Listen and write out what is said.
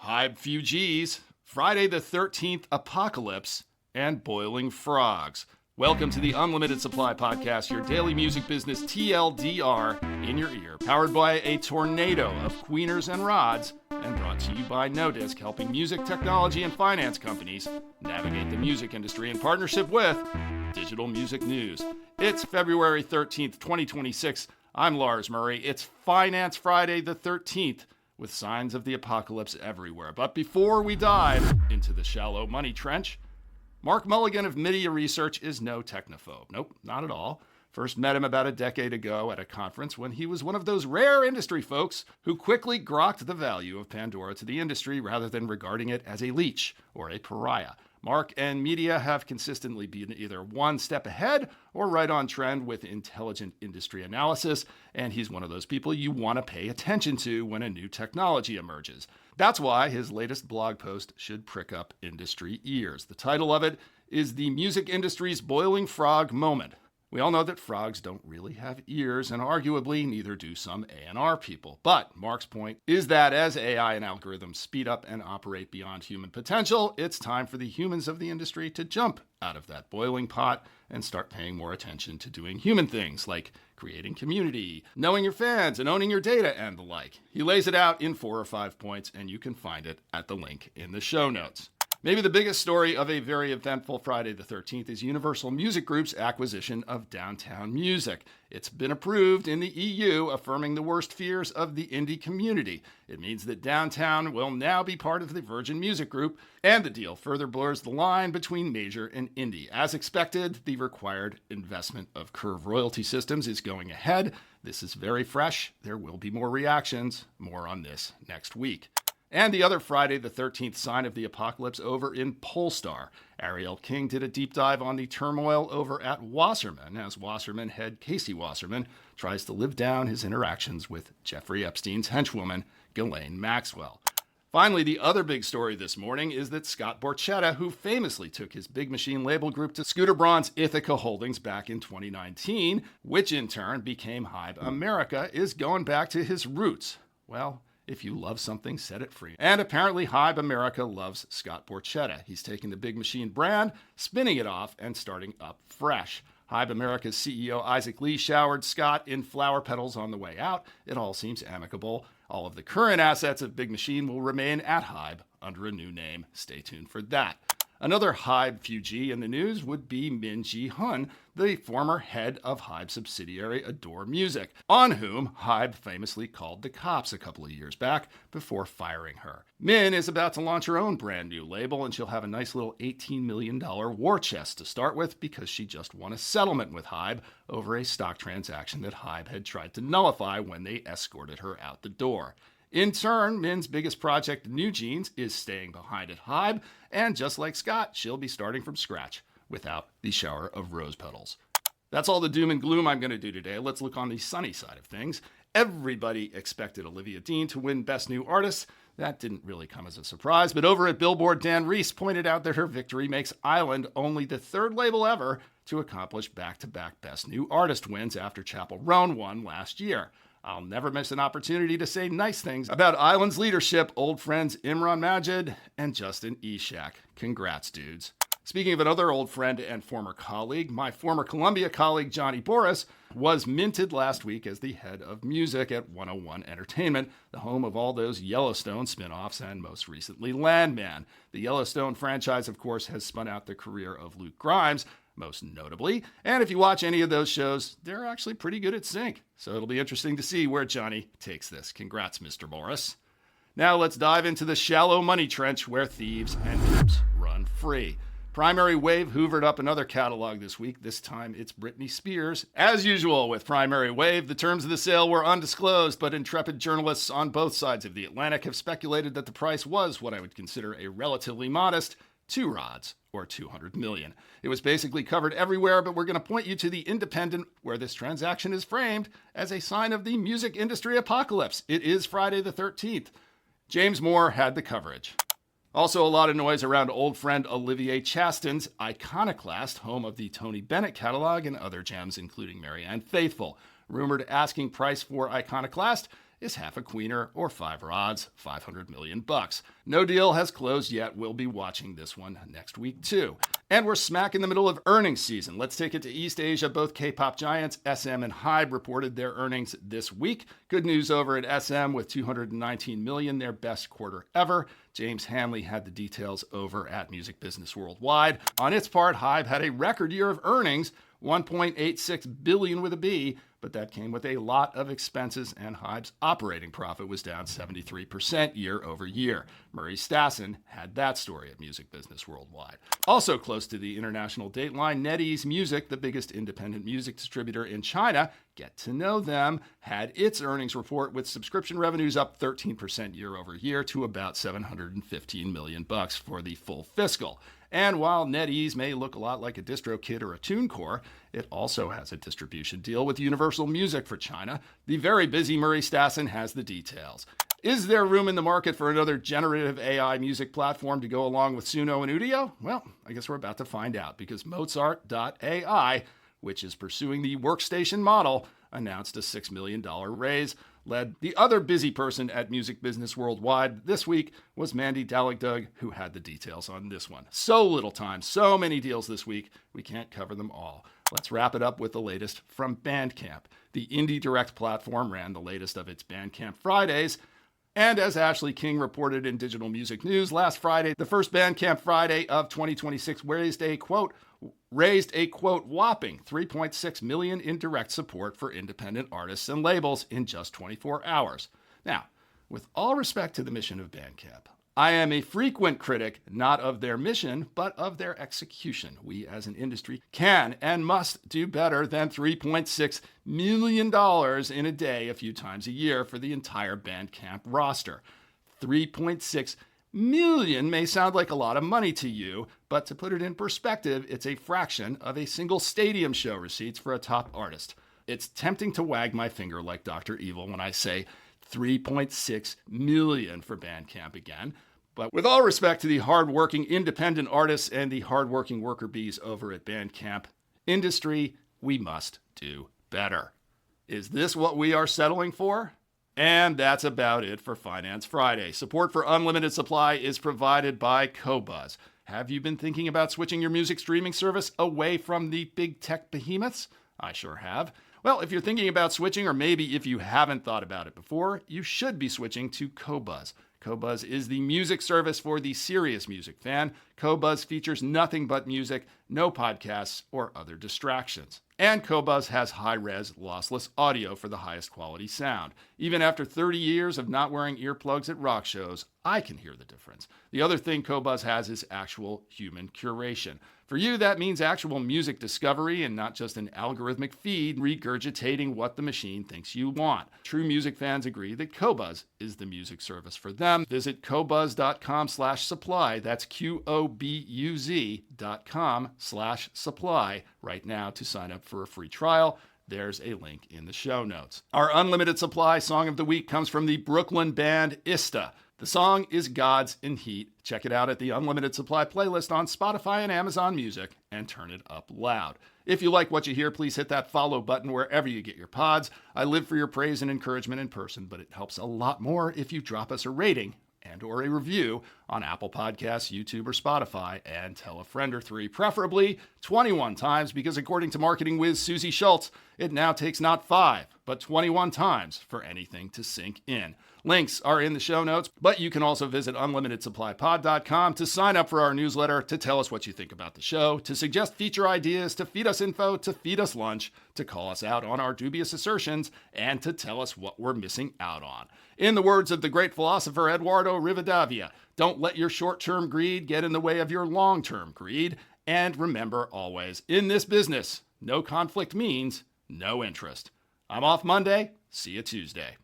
Hybe-Fugees, Friday the 13th Apocalypse, and Boiling Frogs. Welcome to the Unlimited Supply Podcast, your daily music business TLDR in your ear, powered by a tornado of queeners and rods, and brought to you by No Disc, helping music, technology, and finance companies navigate the music industry in partnership with Digital Music News. It's February 13th, 2026. I'm Lars Murray. It's Finance Friday the 13th, with signs of the apocalypse everywhere. But before we dive into the shallow money trench, Mark Mulligan of Media Research is no technophobe. Nope, not at all. First met him about a decade ago at a conference when he was one of those rare industry folks who quickly grokked the value of Pandora to the industry rather than regarding it as a leech or a pariah. Mark and media have consistently been either one step ahead or right on trend with intelligent industry analysis, and he's one of those people you want to pay attention to when a new technology emerges. That's why his latest blog post should prick up industry ears. The title of it is The Music Industry's Boiling Frog Moment. We all know that frogs don't really have ears, and arguably neither do some A&R people. But Mark's point is that as AI and algorithms speed up and operate beyond human potential, it's time for the humans of the industry to jump out of that boiling pot and start paying more attention to doing human things like creating community, knowing your fans, and owning your data, and the like. He lays it out in 4 or 5 points, and you can find it at the link in the show notes. Maybe the biggest story of a very eventful Friday the 13th is Universal Music Group's acquisition of Downtown Music. It's been approved in the EU, affirming the worst fears of the indie community. It means that Downtown will now be part of the Virgin Music Group, and the deal further blurs the line between major and indie. As expected, the required investment of Curve royalty systems is going ahead. This is very fresh. There will be more reactions. More on this next week. And the other Friday the 13th sign of the apocalypse over in Polestar. Ariel King did a deep dive on the turmoil over at Wasserman as Wasserman head Casey Wasserman tries to live down his interactions with Jeffrey Epstein's henchwoman, Ghislaine Maxwell. Finally, the other big story this morning is that Scott Borchetta, who famously took his Big Machine label group to Scooter Braun's Ithaca Holdings back in 2019, which in turn became Hybe America, is going back to his roots. Well, if you love something, set it free. And apparently Hybe America loves Scott Borchetta. He's taking the Big Machine brand, spinning it off, and starting up fresh. Hybe America's CEO Isaac Lee showered Scott in flower petals on the way out. It all seems amicable. All of the current assets of Big Machine will remain at Hybe under a new name. Stay tuned for that. Another Hybe-Fugee in the news would be Min Ji-hun, the former head of Hybe subsidiary Adore Music, on whom Hybe famously called the cops a couple of years back before firing her. Min is about to launch her own brand new label, and she'll have a nice little $18 million war chest to start with because she just won a settlement with Hybe over a stock transaction that Hybe had tried to nullify when they escorted her out the door. In turn, Min's biggest project, New Jeans, is staying behind at Hybe, and just like Scott, she'll be starting from scratch without the shower of rose petals. That's all the doom and gloom I'm going to do today. Let's look on the sunny side of things. Everybody expected Olivia Dean to win Best New Artist. That didn't really come as a surprise, but over at Billboard, Dan Reese pointed out that her victory makes Island only the third label ever to accomplish back-to-back Best New Artist wins after Chappell Roan won last year. I'll never miss an opportunity to say nice things about Island's leadership, old friends Imran Majid and Justin Eshak. Congrats, dudes. Speaking of another old friend and former colleague, my former Columbia colleague Jon Borris was minted last week as the head of music at 101 Entertainment, the home of all those Yellowstone spin-offs and most recently Landman. The Yellowstone franchise, of course, has spun out the career of Luke Grimes, most notably. And if you watch any of those shows, they're actually pretty good at sync. So it'll be interesting to see where Johnny takes this. Congrats, Mr. Borris. Now let's dive into the shallow money trench where thieves and dupes run free. Primary Wave hoovered up another catalog this week. This time it's Britney Spears. As usual with Primary Wave, the terms of the sale were undisclosed, but intrepid journalists on both sides of the Atlantic have speculated that the price was what I would consider a relatively modest 2 rods, or $200 million. It was basically covered everywhere, but we're going to point you to The Independent, where this transaction is framed as a sign of the music industry apocalypse. It is Friday the 13th. James Moore had the coverage. Also a lot of noise around old friend Olivier Chastan's Iconoclast, home of the Tony Bennett catalog and other gems, including Marianne Faithfull. Rumored asking price for Iconoclast is half a queener or 5 rods, $500 million. No deal has closed yet. We'll be watching this one next week too. And we're smack in the middle of earnings season. Let's take it to East Asia. Both K-pop giants SM and Hybe reported their earnings this week. Good news over at SM with $219 million, their best quarter ever. James Hanley had the details over at Music Business Worldwide. On its part, Hybe had a record year of earnings, $1.86 billion with a B, but that came with a lot of expenses, and Hybe's operating profit was down 73% year over year. Murray Stassen had that story at Music Business Worldwide. Also close to the international dateline, NetEase Music, the biggest independent music distributor in China, get to know them, had its earnings report with subscription revenues up 13% year over year to about $715 million for the full fiscal. And while NetEase may look a lot like a DistroKid or a TuneCore, it also has a distribution deal with Universal Music for China. The very busy Murray Stassen has the details. Is there room in the market for another generative AI music platform to go along with Suno and Udio? Well, I guess we're about to find out, because Mozart AI, which is pursuing the workstation model, announced a $6 million raise. The other busy person at Music Business Worldwide this week was Mandy Dalagdug, who had the details on this one. So little time, so many deals this week, we can't cover them all. Let's wrap it up with the latest from Bandcamp. The Indie Direct platform ran the latest of its Bandcamp Fridays. And as Ashley King reported in Digital Music News last Friday, the first Bandcamp Friday of 2026 raised a quote, whopping $3.6 million in direct support for independent artists and labels in just 24 hours. Now, with all respect to the mission of Bandcamp, I am a frequent critic, not of their mission, but of their execution. We as an industry can and must do better than $3.6 million in a day a few times a year for the entire Bandcamp roster. $3.6 million may sound like a lot of money to you, but to put it in perspective, it's a fraction of a single stadium show receipts for a top artist. It's tempting to wag my finger like Dr. Evil when I say $3.6 million for Bandcamp again. But with all respect to the hardworking independent artists and the hardworking worker bees over at Bandcamp industry, we must do better. Is this what we are settling for? And that's about it for Finance Friday. Support for Unlimited Supply is provided by Qobuz. Have you been thinking about switching your music streaming service away from the big tech behemoths? I sure have. Well, if you're thinking about switching, or maybe if you haven't thought about it before, you should be switching to Qobuz. Qobuz is the music service for the serious music fan. Qobuz features nothing but music, no podcasts or other distractions. And Qobuz has high-res, lossless audio for the highest quality sound. Even after 30 years of not wearing earplugs at rock shows, I can hear the difference. The other thing Qobuz has is actual human curation. For you, that means actual music discovery and not just an algorithmic feed regurgitating what the machine thinks you want. True music fans agree that Qobuz is the music service for them. Visit Qobuz.com/supply. That's QOBUZ.com/supply right now to sign up for a free trial. There's a link in the show notes. Our Unlimited Supply song of the week comes from the Brooklyn band Ista. The song is Gods in Heat. Check it out at the Unlimited Supply playlist on Spotify and Amazon Music and turn it up loud. If you like what you hear, please hit that follow button wherever you get your pods. I live for your praise and encouragement in person, but it helps a lot more if you drop us a rating and or a review on Apple Podcasts, YouTube, or Spotify, and tell a friend or three, preferably 21 times, because according to marketing whiz Susie Schultz, it now takes not 5, but 21 times for anything to sink in. Links are in the show notes, but you can also visit unlimitedsupplypod.com to sign up for our newsletter, to tell us what you think about the show, to suggest feature ideas, to feed us info, to feed us lunch, to call us out on our dubious assertions, and to tell us what we're missing out on. In the words of the great philosopher Eduardo Rivadavia, don't let your short-term greed get in the way of your long-term greed. And remember always, in this business, no conflict means no interest. I'm off Monday. See you Tuesday.